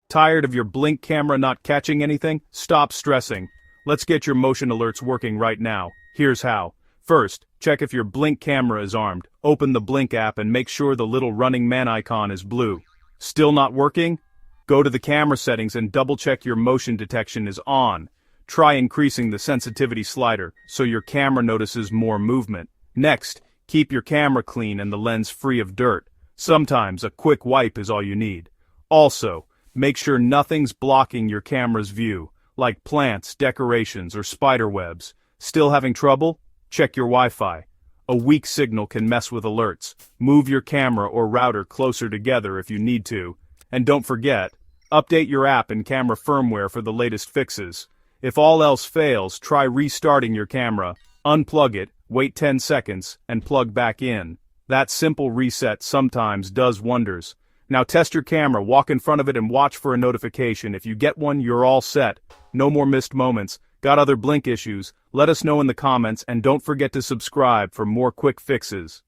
Tired of your Blink camera not catching anything? Stop stressing. Let's get your motion alerts working right now. Here's how. First, check if your Blink camera is armed. Open the Blink app and make sure the little running man icon is blue. Still not working? Go to the camera settings and double-check your motion detection is on. Try increasing the sensitivity slider so your camera notices more movement. Next, keep your camera clean and the lens free of dirt. Sometimes a quick wipe is all you need. Also, make sure nothing's blocking your camera's view, like plants, decorations, or spider webs. Still having trouble? Check your Wi-Fi. A weak signal can mess with alerts. Move your camera or router closer together if you need to. And don't forget, update your app and camera firmware for the latest fixes. If all else fails, try restarting your camera, unplug it, wait 10 seconds, and plug back in. That simple reset sometimes does wonders. Now test your camera, walk in front of it and watch for a notification. If you get one, you're all set. No more missed moments. Got other Blink issues? Let us know in the comments and don't forget to subscribe for more quick fixes.